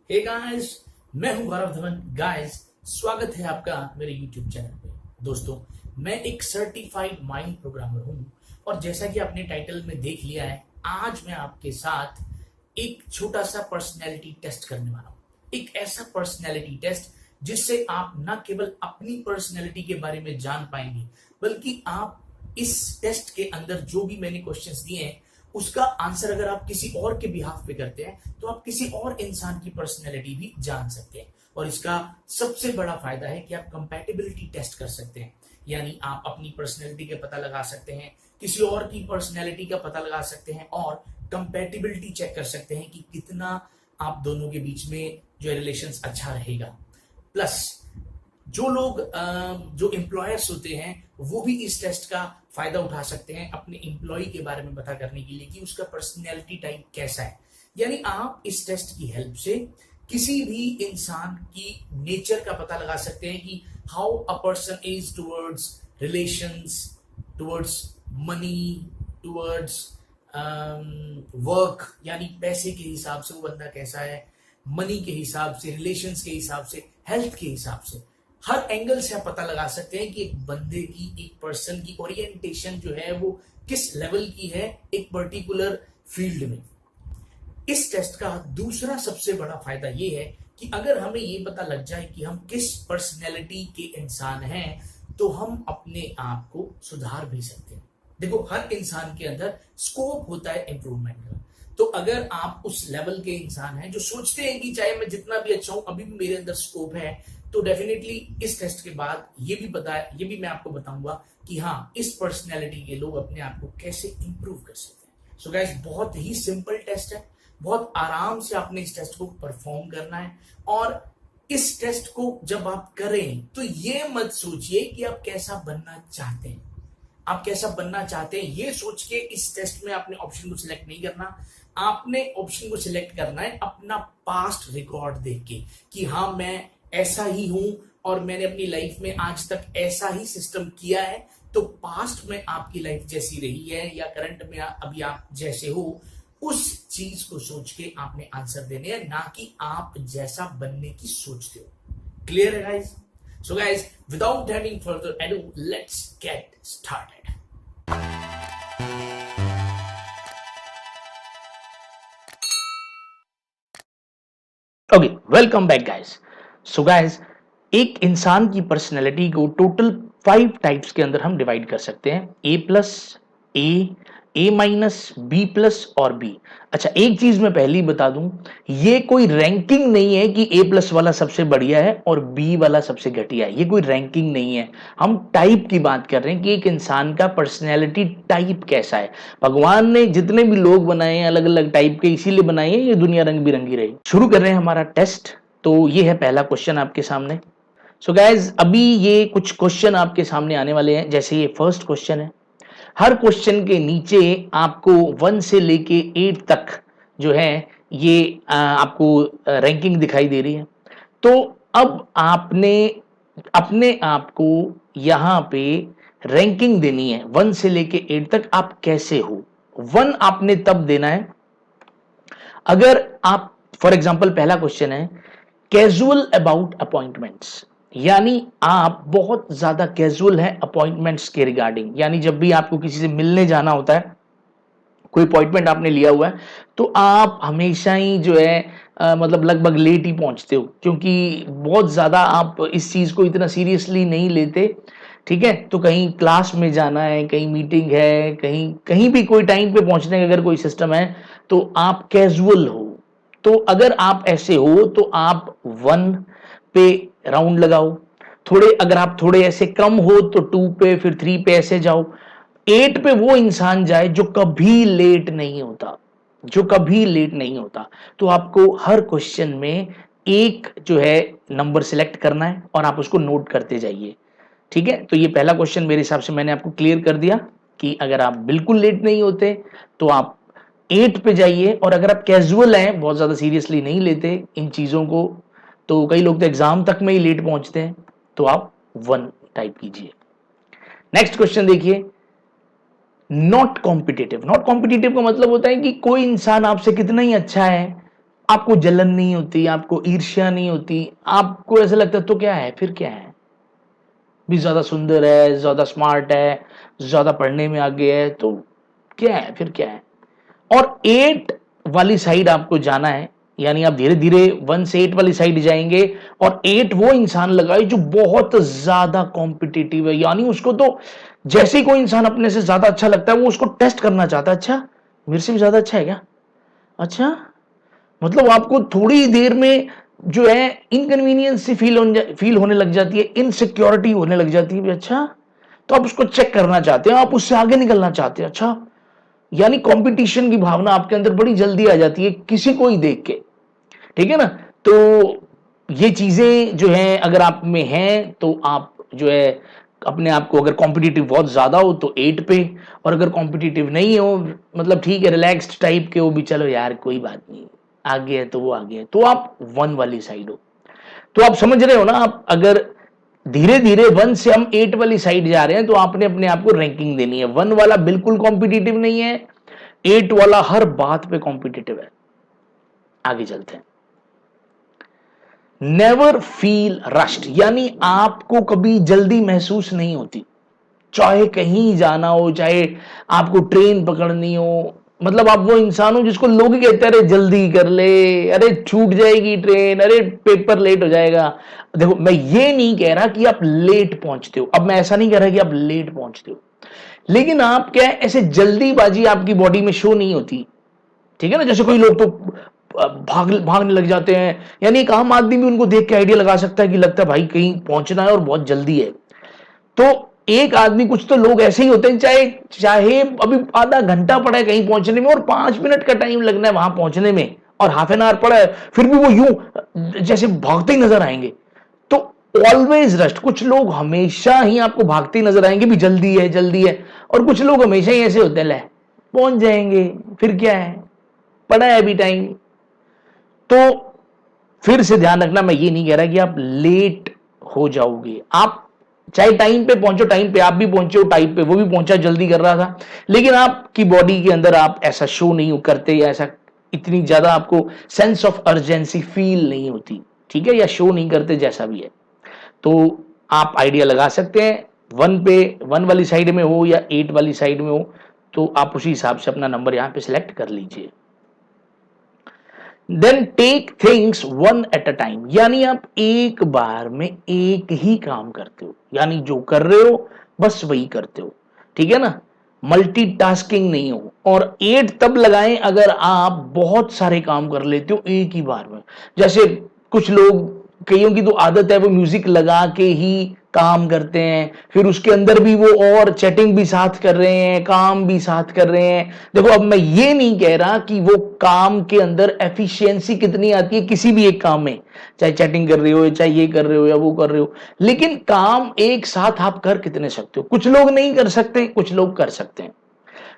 Hey guys, मैं हूं गौरव Dhawan. Guys, स्वागत है आपका मेरे YouTube चैनल पे। दोस्तों, मैं एक सर्टिफाइड माइंड प्रोग्रामर हूं और जैसा कि आपने टाइटल में देख लिया है, आज मैं आपके साथ एक छोटा सा पर्सनैलिटी टेस्ट करने वाला हूं। एक ऐसा पर्सनैलिटी टेस्ट जिससे आप न केवल अपनी पर्सनैलिटी के बारे में जान पाएंगे, बल्कि आप इस टेस्ट के अंदर जो भी मैंने क्वेश्चंस दिए हैं उसका आंसर अगर आप किसी और के बिहाफ पे करते हैं तो आप किसी और इंसान की पर्सनैलिटी भी जान सकते हैं। और इसका सबसे बड़ा फायदा है कि आप कंपैटिबिलिटी टेस्ट कर सकते हैं, यानी आप अपनी पर्सनैलिटी का पता लगा सकते हैं, किसी और की पर्सनैलिटी का पता लगा सकते हैं और कंपैटिबिलिटी चेक कर सकते हैं कि कितना आप दोनों के बीच में जो रिलेशंस अच्छा रहेगा। प्लस जो लोग जो एम्प्लॉयर्स होते हैं वो भी इस टेस्ट का फायदा उठा सकते हैं अपने एम्प्लॉय के बारे में पता करने के लिए कि उसका पर्सनैलिटी टाइप कैसा है। यानी आप इस टेस्ट की हेल्प से किसी भी इंसान की नेचर का पता लगा सकते हैं कि how a person is towards relations, towards money, towards work, यानी पैसे के हिसाब से वो बंदा कैसा है, मनी के हिसाब से, रिलेशंस के हिसाब से, हेल्थ के हिसाब से, हर एंगल से आप पता लगा सकते हैं कि एक बंदे की, एक पर्सन की ओरिएंटेशन जो है वो किस लेवल की है एक पर्टिकुलर फील्ड में। इस टेस्ट का दूसरा सबसे बड़ा फायदा ये है कि अगर हमें ये पता लग जाए कि हम किस पर्सनैलिटी के इंसान हैं तो हम अपने आप को सुधार भी सकते हैं। देखो, हर इंसान के अंदर स्कोप होता है इंप्रूवमेंट का। तो अगर आप उस लेवल के इंसान हैं जो सोचते हैं कि चाहे मैं जितना भी अच्छा हूं अभी भी मेरे अंदर स्कोप है, तो डेफिनेटली इस टेस्ट के बाद ये भी मैं आपको बताऊंगा कि हाँ, इस पर्सनैलिटी के लोग अपने आप को कैसे इंप्रूव कर सकते हैं। सो गाइस, बहुत ही सिंपल टेस्ट है, बहुत आराम से आपने इस टेस्ट को परफॉर्म करना है। और इस टेस्ट को जब आप करें तो ये मत सोचिए कि आप कैसा बनना चाहते हैं। आप कैसा बनना चाहते हैं ये सोच के इस टेस्ट में आपने ऑप्शन को सिलेक्ट नहीं करना। आपने ऑप्शन को सिलेक्ट करना है अपना पास्ट रिकॉर्ड देख के कि हाँ, मैं ऐसा ही हूं और मैंने अपनी लाइफ में आज तक ऐसा ही सिस्टम किया है। तो पास्ट में आपकी लाइफ जैसी रही है या करंट में अभी आप जैसे हो, उस चीज को सोच के आपने आंसर देने हैं, ना कि आप जैसा बनने की सोचते हो। क्लियर है guys? So guys, without having further edu, let's get started. Okay, welcome back guys. So guys, एक इंसान की पर्सनैलिटी को टोटल 5 टाइप्स के अंदर हम डिवाइड कर सकते हैं, A+, A-, B+ और B। अच्छा, एक चीज मैं पहले ही बता दूं, ये कोई रैंकिंग नहीं है कि A+ वाला सबसे बढ़िया है और B वाला सबसे घटिया है। ये कोई रैंकिंग नहीं है, हम टाइप की बात कर रहे हैं कि एक इंसान का पर्सनैलिटी टाइप कैसा है। भगवान ने जितने भी लोग बनाए हैं अलग अलग टाइप के, इसीलिए बनाए हैं ये दुनिया रंग बिरंगी रही। शुरू कर रहे हैं हमारा टेस्ट। तो ये है पहला क्वेश्चन आपके सामने। सो गाइज, अभी ये कुछ क्वेश्चन आपके सामने आने वाले हैं। जैसे ये फर्स्ट क्वेश्चन है, हर क्वेश्चन के नीचे आपको 1 से लेके 8 तक जो है ये आपको रैंकिंग दिखाई दे रही है। तो अब आपने अपने आप को यहां पे रैंकिंग देनी है 1 से लेके 8 तक, आप कैसे हो। 1 आपने तब देना है अगर आप, फॉर एग्जाम्पल पहला क्वेश्चन है कैजुअल अबाउट अपॉइंटमेंट्स, यानी आप बहुत ज्यादा कैजुअल है अपॉइंटमेंट्स के रिगार्डिंग। यानी जब भी आपको किसी से मिलने जाना होता है, कोई अपॉइंटमेंट आपने लिया हुआ है, तो आप हमेशा ही जो है मतलब लगभग लेट ही पहुंचते हो, क्योंकि बहुत ज्यादा आप इस चीज को इतना सीरियसली नहीं लेते। ठीक है, तो कहीं क्लास में जाना है, कहीं मीटिंग है, कहीं कहीं भी कोई टाइम पे पहुंचने का अगर कोई सिस्टम है तो आप कैजुअल हो। तो अगर आप ऐसे हो तो आप 1 पे राउंड लगाओ। थोड़े अगर आप थोड़े ऐसे कम हो तो 2 पे, फिर 3 पे ऐसे जाओ। 8 पे वो इंसान जाए जो कभी लेट नहीं होता, जो कभी लेट नहीं होता। तो आपको हर क्वेश्चन में एक जो है नंबर सिलेक्ट करना है और आप उसको नोट करते जाइए। ठीक है, तो ये पहला क्वेश्चन मेरे हिसाब से मैंने आपको क्लियर कर दिया कि अगर आप बिल्कुल लेट नहीं होते तो आप 8 पे जाइए, और अगर आप कैजुअल हैं, बहुत ज्यादा सीरियसली नहीं लेते इन चीजों को, तो कई लोग तो एग्जाम तक में ही लेट पहुंचते हैं, तो आप 1 टाइप कीजिए। नेक्स्ट क्वेश्चन देखिए, नॉट कॉम्पिटिटिव। नॉट कॉम्पिटिटिव का मतलब होता है कि कोई इंसान आपसे कितना ही अच्छा है, आपको जलन नहीं होती, आपको ईर्ष्या नहीं होती, आपको ऐसा लगता है तो क्या है, फिर क्या है, भी ज्यादा सुंदर है, ज्यादा स्मार्ट है, ज्यादा पढ़ने में आगे है, तो क्या है, फिर क्या है। और 8 वाली साइड आपको जाना है, यानी आप धीरे धीरे 1 से 8 वाली साइड जाएंगे। और 8 वो इंसान लगाए जो बहुत ज्यादा कॉम्पिटिटिव है, यानी उसको तो जैसे ही कोई इंसान अपने से ज्यादा अच्छा लगता है वो उसको टेस्ट करना चाहता है, अच्छा मेरे से भी ज्यादा अच्छा है क्या, अच्छा, मतलब आपको थोड़ी देर में जो है इनकन्वीनियंस सी फील होने लग जाती है, इनसिक्योरिटी होने लग जाती है, अच्छा, तो आप उसको चेक करना चाहते हैं, आप उससे आगे निकलना चाहते हैं, अच्छा, यानी कंपटीशन की भावना आपके अंदर बड़ी जल्दी आ जाती है किसी को ही देख के, ठीक है ना। तो ये चीजें जो है अगर आप में हैं तो आप जो है अपने आप को, अगर कॉम्पिटिटिव बहुत ज्यादा हो तो 8 पे, और अगर कॉम्पिटिटिव नहीं हो, मतलब ठीक है रिलैक्स्ड टाइप के हो भी, चलो यार कोई बात नहीं, आगे है तो वो आगे है, तो आप 1 वाली साइड हो। तो आप समझ रहे हो ना, आप अगर धीरे धीरे 1 से हम 8 वाली साइड जा रहे हैं तो आपने अपने आप को रैंकिंग देनी है। 1 वाला बिल्कुल कॉम्पिटिटिव नहीं है, 8 वाला हर बात पे कॉम्पिटिटिव है। आगे चलते हैं। नेवर फील रश्ड, यानी आपको कभी जल्दी महसूस नहीं होती, चाहे कहीं जाना हो, चाहे आपको ट्रेन पकड़नी हो, मतलब आप वो इंसान हो जिसको लोग ही कहते हैं अरे जल्दी कर ले, अरे छूट जाएगी ट्रेन, अरे पेपर लेट हो जाएगा। देखो मैं ये नहीं कह रहा कि आप लेट पहुंचते हो, अब मैं ऐसा नहीं कह रहा कि आप लेट पहुंचते हो, लेकिन आप क्या है, ऐसे जल्दीबाजी आपकी बॉडी में शो नहीं होती, ठीक है ना। जैसे कोई लोग तो भागने लग जाते हैं, यानी एक आम आदमी भी उनको देख के आइडिया लगा सकता है कि लगता है भाई कहीं पहुंचना है और बहुत जल्दी है। तो एक आदमी, कुछ तो लोग ऐसे ही होते हैं, चाहे चाहे अभी आधा घंटा पड़ा है कहीं पहुंचने में और 5 मिनट का टाइम लगना है वहां पहुंचने में, और हाफ एन आवर पड़ा है, फिर भी वो यूं जैसे भागते ही नजर आएंगे। तो ऑलवेज रस्ट, कुछ लोग हमेशा ही आपको भागते ही नजर आएंगे भी, जल्दी है जल्दी है, और कुछ लोग हमेशा ही ऐसे होते हैं, ले पहुंच जाएंगे, फिर क्या है, पड़ा है अभी टाइम। तो फिर से ध्यान रखना, मैं ये नहीं कह रहा कि आप लेट हो जाओगे, आप चाहे टाइम पे पहुंचो, टाइम पे आप भी पहुंचे हो, टाइम पे वो भी पहुंचा, जल्दी कर रहा था, लेकिन आपकी बॉडी के अंदर आप ऐसा शो नहीं करते, या ऐसा इतनी ज्यादा आपको सेंस ऑफ अर्जेंसी फील नहीं होती, ठीक है, या शो नहीं करते, जैसा भी है। तो आप आइडिया लगा सकते हैं, 1 वाली साइड में हो या 8 वाली साइड में हो, तो आप उसी हिसाब से अपना नंबर यहां पे सिलेक्ट कर लीजिए। Then take things 1 at a time, यानी आप एक बार में एक ही काम करते हो, यानी जो कर रहे हो बस वही करते हो, ठीक है ना, मल्टीटास्किंग नहीं हो। और 8 तब लगाएं अगर आप बहुत सारे काम कर लेते हो एक ही बार में। जैसे कुछ लोग, कईयों की तो आदत है वो म्यूजिक लगा के ही काम करते हैं, फिर उसके अंदर भी वो और चैटिंग भी साथ कर रहे हैं, काम भी साथ कर रहे हैं। देखो अब मैं ये नहीं कह रहा कि वो काम के अंदर एफिशिएंसी कितनी आती है किसी भी एक काम में, चाहे चैटिंग कर रहे हो, चाहे ये कर रहे हो या वो कर रहे हो, लेकिन काम एक साथ आप कर कितने सकते हो। कुछ लोग नहीं कर सकते, कुछ लोग कर सकते हैं,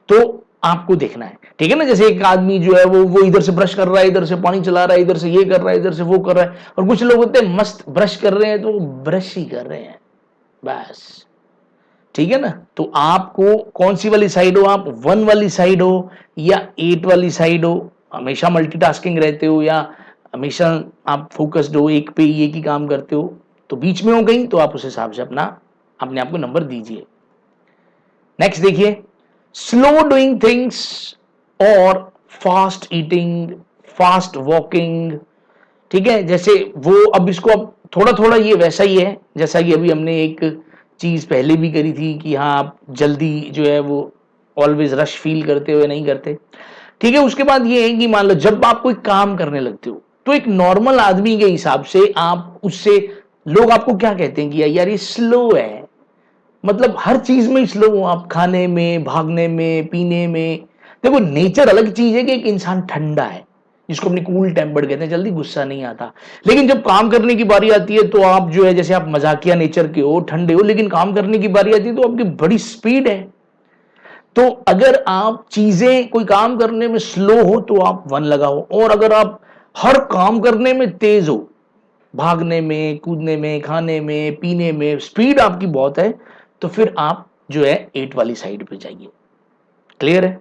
तो आपको देखना है, ठीक है ना। जैसे एक आदमी जो है वो इधर से ब्रश कर रहा है, इधर से पानी चला रहा है, इधर से ये कर रहा है, इधर से वो कर रहा है, और कुछ लोग होते हैं मस्त ब्रश कर रहे हैं तो ब्रश ही कर रहे हैं बस, ठीक है ना। तो आपको कौन सी वाली साइड हो, आप 1 वाली साइड हो या 8 वाली साइड हो, हमेशा मल्टीटास्किंग रहते हो या हमेशा आप फोकस्ड हो, एक पे एक ही काम करते हो, तो बीच में हो गई, तो आप उस हिसाब से अपने आप को नंबर दीजिए। नेक्स्ट देखिए, स्लो डूइंग थिंग्स और फास्ट ईटिंग, फास्ट वॉकिंग, ठीक है। जैसे वो, अब इसको अब थोड़ा थोड़ा ये वैसा ही है जैसा कि अभी हमने एक चीज पहले भी करी थी कि हाँ आप जल्दी जो है वो ऑलवेज रश फील करते हुए नहीं करते, ठीक है। उसके बाद ये है कि मान लो जब आप कोई काम करने लगते हो तो एक नॉर्मल आदमी के हिसाब से आप उससे, लोग आपको क्या कहते हैं कि यार ये स्लो है, मतलब हर चीज में स्लो हो आप, खाने में, भागने में, पीने में। देखो नेचर अलग चीज है कि एक इंसान ठंडा है, जिसको अपनी कूल टेम्पर्ड कहते हैं, जल्दी गुस्सा नहीं आता, लेकिन जब काम करने की बारी आती है तो आप जो है, जैसे आप मजाकिया नेचर के हो, ठंडे हो, लेकिन काम करने की बारी आती है तो आपकी बड़ी स्पीड है। तो अगर आप चीजें, कोई काम करने में स्लो हो तो आप 1 लगाओ, और अगर आप हर काम करने में तेज हो, भागने में, कूदने में, खाने में, पीने में स्पीड आपकी बहुत है, तो फिर आप जो है 8 वाली साइड पे जाइए। क्लियर है।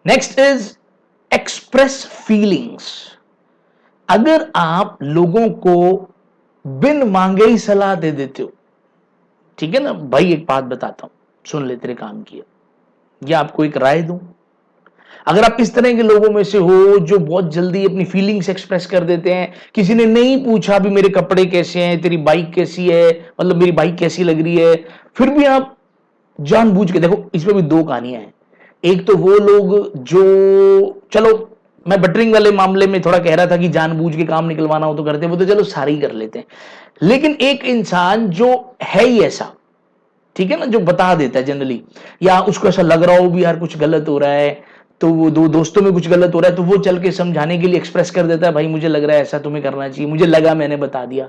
Next is express feelings. अगर आप लोगों को बिन मांगे ही सलाह दे देते हो, ठीक है ना, भाई एक बात बताता हूं, सुन ले, तेरे काम की है, या आपको एक राय दूं। अगर आप इस तरह के लोगों में से हो जो बहुत जल्दी अपनी फीलिंग्स एक्सप्रेस कर देते हैं, किसी ने नहीं पूछा भी मेरे कपड़े कैसे हैं, तेरी बाइक कैसी है, मतलब मेरी बाइक कैसी लग रही है, फिर भी आप जानबूझ के, देखो इसमें भी दो कहानियां हैं। एक तो वो लोग जो, चलो मैं बटरिंग वाले मामले में थोड़ा कह रहा था कि जानबूझ के काम निकलवाना हो तो करते, वो तो चलो सारे ही कर लेते हैं। लेकिन एक इंसान जो है ही ऐसा, ठीक है ना, जो बता देता है जनरली, या उसको ऐसा लग रहा हो भी यार कुछ गलत हो रहा है, तो वो दो दोस्तों में कुछ गलत हो रहा है तो वो चल के समझाने के लिए एक्सप्रेस कर देता है, भाई मुझे लग रहा है ऐसा तुम्हें करना चाहिए, मुझे लगा मैंने बता दिया।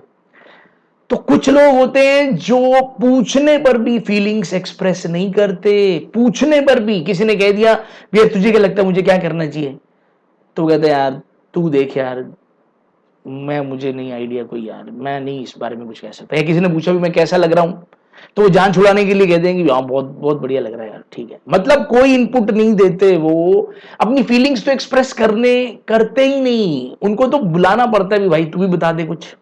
तो कुछ लोग होते हैं जो पूछने पर भी फीलिंग्स एक्सप्रेस नहीं करते, पूछने पर भी किसी ने कह दिया यार तुझे क्या लगता है मुझे क्या करना चाहिए, तो कहते हैं यार तू देख यार, मुझे नहीं आइडिया कोई यार, मैं नहीं इस बारे में कुछ कह सकता। या किसी ने पूछा भी मैं कैसा लग रहा हूं, तो वो जान छुड़ाने के लिए कहते हैं कि हाँ बहुत बहुत बढ़िया लग रहा है यार, ठीक है, मतलब कोई इनपुट नहीं देते, वो अपनी फीलिंग्स तो एक्सप्रेस करते ही नहीं, उनको तो बुलाना पड़ता है भी भाई तू भी बता दे कुछ।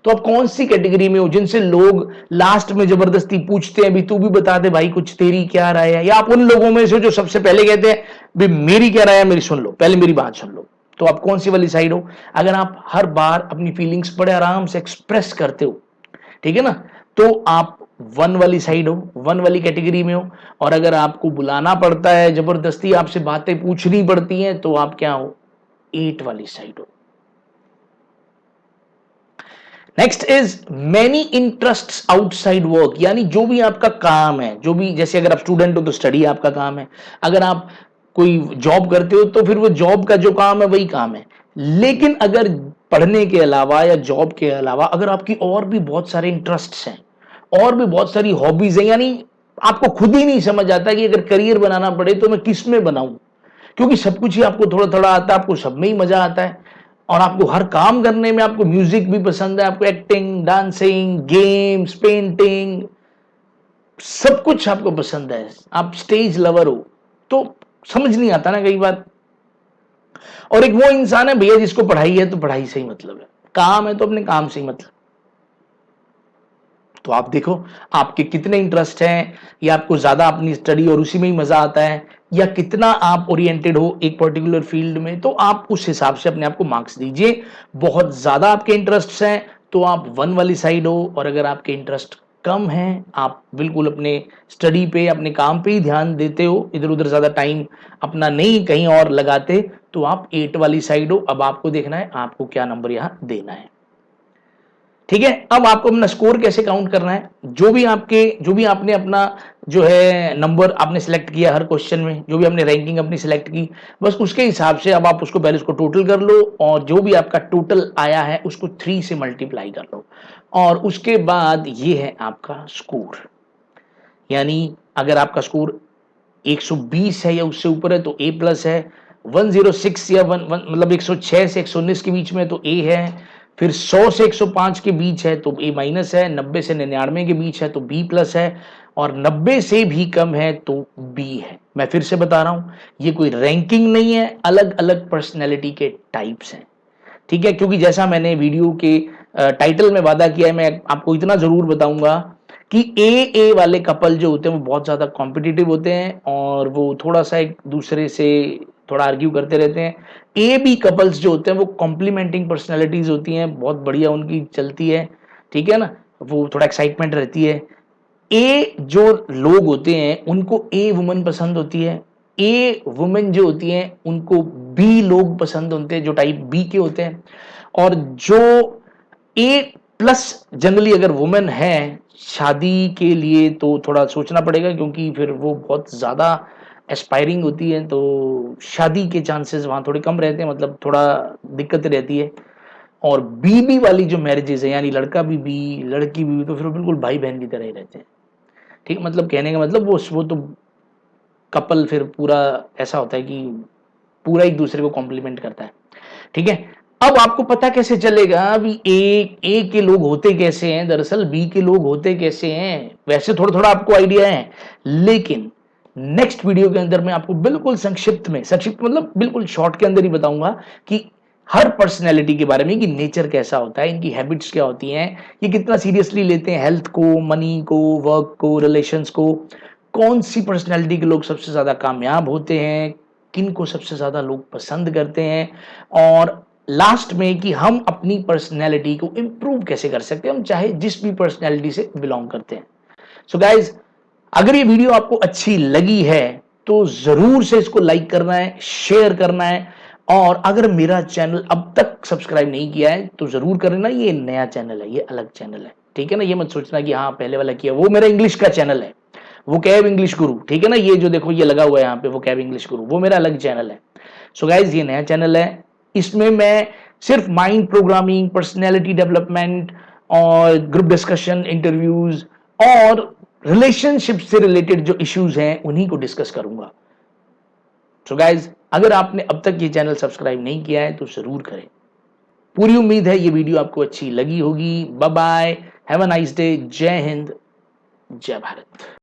तो आप कौन सी कैटेगरी में हो जिनसे लोग लास्ट में जबरदस्ती पूछते हैं भी तू भी बता दे भाई कुछ, तेरी क्या राय है, या आप उन लोगों में से जो सबसे पहले कहते हैं भी मेरी क्या राय है, मेरी सुन लो, पहले मेरी बात सुन लो। तो आप कौन सी वाली साइड हो? अगर आप हर बार अपनी फीलिंग्स बड़े आराम से एक्सप्रेस करते हो, ठीक है ना, तो आप वन वाली साइड हो, वन वाली कैटेगरी में हो। और अगर आपको बुलाना पड़ता है, जबरदस्ती आपसे बातें पूछनी पड़ती हैं, तो आप क्या हो? एट वाली साइड हो। Next is many interests outside work, यानी जो भी आपका काम है, जो भी, जैसे अगर आप स्टूडेंट हो तो स्टडी आपका काम है, अगर आप कोई जॉब करते हो तो फिर वो जॉब का जो काम है वही काम है। लेकिन अगर पढ़ने के अलावा या जॉब के अलावा अगर आपकी और भी बहुत सारे इंटरेस्ट्स हैं, और भी बहुत सारी हॉबीज हैं, यानी आपको खुद ही नहीं समझ आता कि अगर करियर बनाना पड़े तो मैं किस में बनाऊं, क्योंकि सब कुछ ही आपको थोड़ा थोड़ा आता है, आपको सब में ही मजा आता है, और आपको हर काम करने में, आपको म्यूजिक भी पसंद है, आपको एक्टिंग, डांसिंग, गेम्स, पेंटिंग, सब कुछ आपको पसंद है, आप स्टेज लवर हो, तो समझ नहीं आता ना कई बार। और एक वो इंसान है भैया जिसको पढ़ाई है तो पढ़ाई से ही मतलब है, काम है तो अपने काम से ही मतलब। तो आप देखो आपके कितने इंटरेस्ट हैं, या आपको ज्यादा अपनी स्टडी और उसी में ही मजा आता है, या कितना आप ओरिएंटेड हो एक पर्टिकुलर फील्ड में, तो आप उस हिसाब से अपने आप को मार्क्स दीजिए। बहुत ज्यादा आपके इंटरेस्ट हैं तो आप वन वाली साइड हो, और अगर आपके इंटरेस्ट कम है, आप बिल्कुल अपने स्टडी पे, अपने काम पे ही ध्यान देते हो, इधर उधर ज्यादा टाइम अपना नहीं कहीं और लगाते, तो आप एट वाली साइड हो। अब आपको देखना है आपको क्या नंबर यहां देना है, ठीक है। अब आपको अपना स्कोर कैसे काउंट करना है, जो भी आपने अपना जो है नंबर आपने सिलेक्ट किया हर क्वेश्चन में, जो भी आपने रैंकिंग अपनी सिलेक्ट की, बस उसके हिसाब से अब आप उसको पहले उसको टोटल कर लो, और जो भी आपका टोटल आया है उसको 3 से मल्टीप्लाई कर लो, और उसके बाद ये है आपका स्कोर। यानी अगर आपका स्कोर 120 है या उससे ऊपर है तो ए प्लस है, 106 या मतलब 106 से 119 के बीच में तो ए है, फिर 100 से 105 के बीच है तो ए माइनस है, 90 से 99 के बीच है तो बी प्लस है, और 90 से भी कम है तो बी है। मैं फिर से बता रहा हूं, ये कोई रैंकिंग नहीं है, अलग अलग पर्सनैलिटी के टाइप्स हैं, ठीक है। क्योंकि जैसा मैंने वीडियो के टाइटल में वादा किया है, मैं आपको इतना जरूर बताऊंगा कि ए वाले कपल जो होते हैं वो बहुत ज्यादा कॉम्पिटिटिव होते हैं, और वो थोड़ा सा एक दूसरे से थोड़ा आर्ग्यू करते रहते हैं। ए बी कपल्स जो होते हैं वो कॉम्प्लीमेंटिंग पर्सनैलिटीज होती हैं, बहुत बढ़िया उनकी चलती है, ठीक है ना, वो थोड़ा एक्साइटमेंट रहती है। ए जो लोग होते हैं उनको ए वुमन पसंद होती है, ए वुमेन जो होती हैं उनको बी लोग पसंद होते हैं, जो टाइप बी के होते हैं। और जो ए प्लस जनरली अगर वुमेन है शादी के लिए तो थोड़ा सोचना पड़ेगा, क्योंकि फिर वो बहुत ज्यादा एस्पायरिंग होती है, तो शादी के चांसेस वहां थोड़े कम रहते हैं, मतलब थोड़ा दिक्कत रहती है। और बीबी वाली जो मैरिजेस है, यानी लड़का भी बी लड़की भी, तो फिर बिल्कुल भाई बहन की तरह ही रहते हैं, ठीक, मतलब कहने का मतलब वो तो कपल फिर पूरा ऐसा होता है कि पूरा एक दूसरे को कॉम्प्लीमेंट करता है, ठीक है। अब आपको पता कैसे चलेगा अभी ए के लोग होते कैसे हैं, दरअसल बी के लोग होते कैसे हैं, वैसे थोड़ा थोड़ा आपको आइडिया है, लेकिन नेक्स्ट वीडियो के अंदर मैं आपको बिल्कुल संक्षिप्त मतलब बिल्कुल शॉर्ट के अंदर ही बताऊंगा कि हर पर्सनैलिटी के बारे में, कि नेचर कैसा होता है, इनकी हैबिट्स क्या होती हैं, ये कितना सीरियसली लेते हैं हेल्थ को, मनी को, वर्क को, रिलेशंस को, कौन सी पर्सनैलिटी के लोग सबसे ज्यादा कामयाब होते हैं, किन को सबसे ज्यादा लोग पसंद करते हैं, और लास्ट में कि हम अपनी पर्सनैलिटी को इंप्रूव कैसे कर सकते हैं, हम चाहे जिस भी पर्सनैलिटी से बिलोंग करते हैं। सो गाइज, अगर ये वीडियो आपको अच्छी लगी है तो जरूर से इसको लाइक करना है, शेयर करना है, और अगर मेरा चैनल अब तक सब्सक्राइब नहीं किया है तो जरूर करना। ये नया चैनल है, ये अलग चैनल है, ठीक है ना। ये मत सोचना कि हाँ पहले वाला किया, वो मेरा इंग्लिश का चैनल है, वो कैब इंग्लिश गुरु, ठीक है ना। ये जो देखो ये लगा हुआ है यहाँ पे, वो कैब इंग्लिश गुरु, वो मेरा अलग चैनल है। सो गाइज, ये नया चैनल है, इसमें मैं सिर्फ माइंड प्रोग्रामिंग, पर्सनैलिटी डेवलपमेंट और ग्रुप डिस्कशन, इंटरव्यूज और रिलेशनशिप से रिलेटेड जो इश्यूज हैं उन्हीं को डिस्कस करूंगा। सो गाइज, अगर आपने अब तक ये चैनल सब्सक्राइब नहीं किया है तो जरूर करें। पूरी उम्मीद है ये वीडियो आपको अच्छी लगी होगी। Bye bye, have a nice day, जय हिंद, जय भारत।